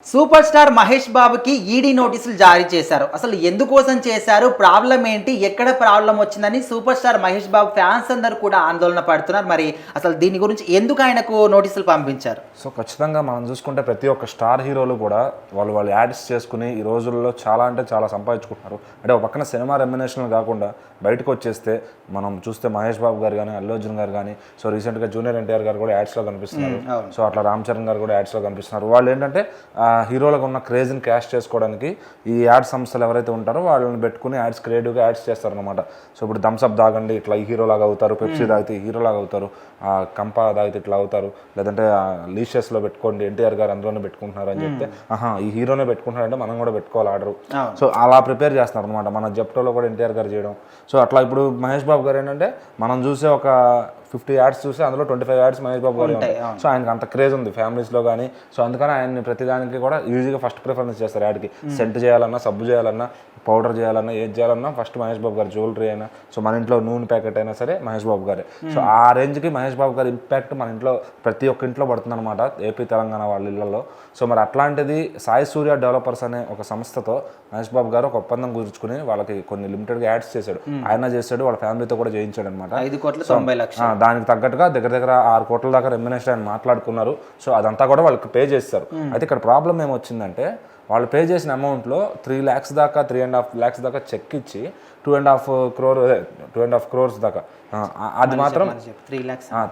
Super star Mahesh బాబుకి ED నోటీసులు జారీ చేశారు. అసలు ఎందుకోసం చేశారు, ప్రాబ్లం ఏంటి, ఎక్కడ ప్రాబ్లం వచ్చిందని super star Mahesh Babu fans అందరూ కూడా ఆందోళన పడుతున్నారు. మరి అసలు దీని గురించి ఎందుకు ఆయనకు నోటీసులు పంపించారు? సో ఖచ్చితంగా మనం చూసుకుంటే ప్రతి ఒక్క స్టార్ హీరోలు కూడా వాళ్ళు యాడ్స్ చేసుకుని ఈ రోజుల్లో చాలా అంటే చాలా సంపాదించుకుంటున్నారు. అంటే ఒక పక్కన సినిమా రెమ్యునేషన్లు కాకుండా బయటకు వచ్చేస్తే మనం చూస్తే మహేష్ బాబు గారు కానీ, అల్లు అర్జున్ గారు కానీ, సో రీసెంట్గా జూనియర్ ఎన్టీఆర్ గారు కూడా యాడ్స్లో కనిపిస్తున్నారు. సో అట్లా రామ్ చరణ్ గారు కూడా యాడ్స్లో కనిపిస్తున్నారు. వాళ్ళు ఏంటంటే హీరోలకు ఉన్న క్రేజ్ని క్యాష్ చేసుకోవడానికి ఈ యాడ్ సంస్థలు ఎవరైతే ఉంటారో వాళ్ళని పెట్టుకుని యాడ్స్ క్రియేటివ్గా యాడ్స్ చేస్తారనమాట. సో ఇప్పుడు థమ్స్అప్ తాగండి ఇట్లా ఈ హీరోలాగా అవుతారు, పెప్సీ తాగితే హీరోలాగా అవుతారు, కంపా తాగితే ఇట్లా అవుతారు, లేదంటే లీషియస్లో పెట్టుకోండి ఎన్టీఆర్ గారు అందులోనే పెట్టుకుంటున్నారు అని చెప్తే ఈ హీరోనే పెట్టుకుంటున్నారంటే మనం కూడా పెట్టుకోవాలి ఆర్డర్. సో అలా ప్రిపేర్ చేస్తున్నారు అనమాట. మన జెప్టోలో కూడా ఎన్టీఆర్ గారు చేయడం. సో అట్లా ఇప్పుడు మహేష్ బాబు గారు ఏంటంటే మనం చూసే ఒక 50 యాడ్స్ చూసి అందులో 25 యాడ్స్ మహేష్ బాబు గారు ఉంటాయి. సో ఆయనకి అంత క్రేజ్ ఉంది ఫ్యామిలీస్లో కానీ. సో అందుకని ఆయన్ని ప్రతిదానికి కూడా ఈజీగా ఫస్ట్ ప్రిఫరెన్స్ చేస్తారు. యాడ్కి సెంట్ చేయాలన్నా, సబ్బు చేయాలన్నా, పౌడర్ చేయాలన్నా, ఏది చేయాలన్నా ఫస్ట్ మహేష్ బాబు గారు. జ్యువెలరీ అయినా, సో మన ఇంట్లో నూనె ప్యాకెట్ అయినా సరే మహేష్ బాబు గారే. సో ఆ రేంజ్కి మహేష్ బాబు గారి ఇంపాక్ట్ మన ఇంట్లో ప్రతి ఒక్క ఇంట్లో పడుతుంది అనమాట, ఏపీ తెలంగాణ వాళ్ళ ఇళ్లలో. సో మరి అట్లాంటిది సాయి సూర్య డెవలపర్స్ అనే ఒక సంస్థతో మహేష్ బాబు గారు ఒక ఒప్పందం కుదుర్చుకుని వాళ్ళకి కొన్ని లిమిటెడ్గా యాడ్స్ చేశాడు. ఆయన చేశాడు, వాళ్ళ ఫ్యామిలీతో కూడా చేయించాడు అనమాట. 5,90,00,000 దానికి తగ్గట్టుగా దగ్గర 6 కోట్ల దాకా రెమ్యునేషన్ ఆయన మాట్లాడుకున్నారు. సో అదంతా కూడా వాళ్ళకి పే చేస్తారు. అయితే ఇక్కడ ప్రాబ్లం ఏమొచ్చిందంటే వాళ్ళు పే చేసిన అమౌంట్లో 3 lakhs దాకా, 3.5 lakhs దాకా చెక్ ఇచ్చి 2.5 crores దాకా అది మాత్రం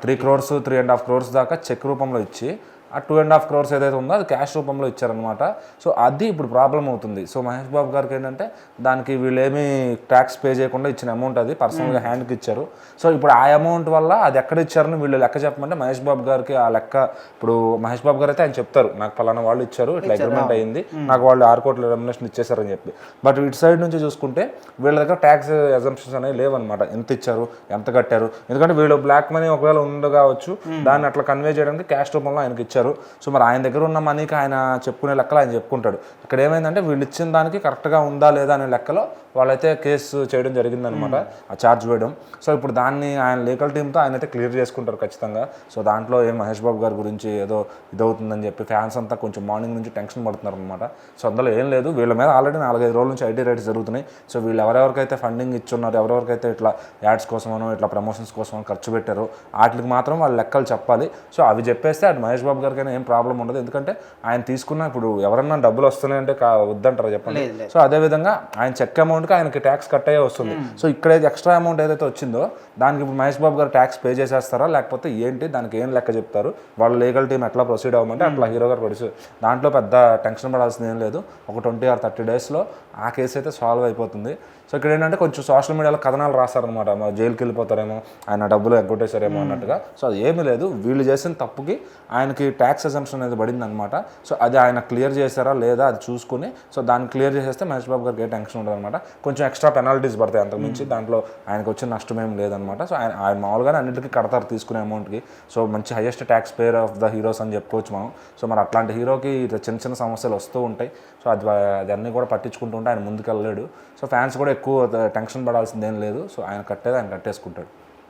3 crores 3.5 crores దాకా చెక్ రూపంలో ఇచ్చి ఆ 2.5 crores ఏదైతే ఉందో అది క్యాష్ రూపంలో ఇచ్చారనమాట. సో అది ఇప్పుడు ప్రాబ్లం అవుతుంది. సో మహేష్ బాబు గారికి ఏంటంటే దానికి వీళ్ళు ఏమీ ట్యాక్స్ పే చేయకుండా ఇచ్చిన అమౌంట్ అది పర్సనల్గా హ్యాండ్కి ఇచ్చారు. సో ఇప్పుడు ఆ అమౌంట్ వల్ల అది ఎక్కడ ఇచ్చారని వీళ్ళు లెక్క చెప్పమంటే మహేష్ బాబు గారికి ఆ లెక్క ఇప్పుడు మహేష్ బాబు గారు అయితే ఆయన చెప్తారు, నాకు పలానా వాళ్ళు ఇచ్చారు, ఇట్లా అగ్రిమెంట్ అయ్యింది, నాకు వాళ్ళు 6 కోట్ల రెమ్యునేషన్ ఇచ్చేసారని చెప్పి. బట్ ఇటు సైడ్ నుంచి చూసుకుంటే వీళ్ళ దగ్గర ట్యాక్స్ అజంప్షన్స్ అనేవి లేవన్నమాట. ఎంత ఇచ్చారు, ఎంత కట్టారు, ఎందుకంటే వీళ్ళు బ్లాక్ మనీ ఒకవేళ ఉండవచ్చు, దాన్ని అట్లా కన్వే చేయడానికి క్యాష్ రూపంలో ఆయనకి ఇచ్చారు. సో మరి ఆయన దగ్గర ఉన్న మనీకి ఆయన చెప్పుకునే లెక్కలు ఆయన చెప్పుకుంటాడు. ఇక్కడ ఏమైందంటే వీళ్ళు ఇచ్చిన దానికి కరెక్ట్గా ఉందా లేదా అనే లెక్కలో వాళ్ళైతే కేసు చేయడం జరిగిందనమాట, ఆ ఛార్జ్ వేయడం. సో ఇప్పుడు దాన్ని ఆయన లీగల్ టీమ్తో ఆయన అయితే క్లియర్ చేసుకుంటారు ఖచ్చితంగా. సో దాంట్లో ఏం మహేష్ బాబు గారి గురించి ఏదో ఇదవుతుందని చెప్పి ఫ్యాన్స్ అంతా కొంచెం మార్నింగ్ నుంచి టెన్షన్ పడుతున్నారు అనమాట. సో అందులో ఏం లేదు, వీళ్ళ మీద ఆల్రెడీ 4-5 రోజుల నుంచి ఐటీ రైట్స్ జరుగుతున్నాయి. సో వీళ్ళు ఎవరెవరికైతే ఫండింగ్ ఇచ్చున్నారు, ఎవరెవరికైతే ఇట్లా యాడ్స్ కోసమనో ఇట్లా ప్రమోషన్స్ కోసమో ఖర్చు పెట్టారో వాటికి మాత్రం వాళ్ళ లెక్కలు చెప్పాలి. సో అవి చెప్పేస్తే అటు మహేష్ బాబు గారికైనా ఏం ప్రాబ్లం ఉండదు. ఎందుకంటే ఆయన తీసుకున్న ఇప్పుడు ఎవరన్నా డబ్బులు వస్తున్నాయంటే వద్దంటారా చెప్పండి. సో అదేవిధంగా ఆయన చెక్ అమౌంట్కి ఆయనకి ట్యాక్స్ కట్ అయ్యే వస్తుంది. సో ఇక్కడ ఎక్స్ట్రా అమౌంట్ ఏదైతే వచ్చిందో దానికి ఇప్పుడు మహేష్ బాబు గారు ట్యాక్స్ పే చేసేస్తారా లేకపోతే ఏంటి, దానికి ఏం లెక్క చెప్తారు, వాళ్ళ లీగల్ టీం ఎట్లా ప్రొసీడ్ అవ్వమంటే అట్లా హీరో గారు ప్రొసీడ్. దాంట్లో పెద్ద టెన్షన్ పడాల్సింది ఏం లేదు. ఒక 20 or 30 daysలో ఆ కేసు అయితే సాల్వ్ అయిపోతుంది. సో ఇక్కడ ఏంటంటే కొంచెం సోషల్ మీడియాలో కథనాలు రాస్తారనమాట, జైలుకి వెళ్ళిపోతారేమో, ఆయన డబ్బులు ఎగ్గొట్టేశారేమో అన్నట్టుగా. సో అది ఏమీ లేదు, వీళ్ళు చేసిన తప్పుకి ఆయనకి ట్యాక్స్ అజంప్షన్ అనేది పడిందనమాట. సో అది ఆయన క్లియర్ చేశారా లేదా అది చూసుకుని సో దాన్ని క్లియర్ చేసేస్తే మహేష్ బాబు గారికి ఏ టెన్షన్ ఉండదు అనమాట. కొంచెం ఎక్స్ట్రా పెనాల్టీస్ పడతాయి, అంతకుమించి దాంట్లో ఆయనకు వచ్చిన నష్టం ఏం లేదనమాట. సో ఆయన మామూలుగానే అన్నింటికి కడతారు తీసుకునే అమౌంట్కి. సో మంచి highest tax pair of the heroes అని చెప్పుకోవచ్చు మనం. సో మరి అట్లాంటి హీరోకి చిన్న చిన్న సమస్యలు వస్తూ ఉంటాయి. సో అది అన్నీ కూడా పట్టించుకుంటూ ఉంటే ఆయన ముందుకు వెళ్ళలేడు. సో ఫ్యాన్స్ కూడా ఎక్కువ టెన్షన్ పడాల్సిందేం లేదు. సో ఆయన కట్టేది ఆయన కట్టేసుకుంటాడు.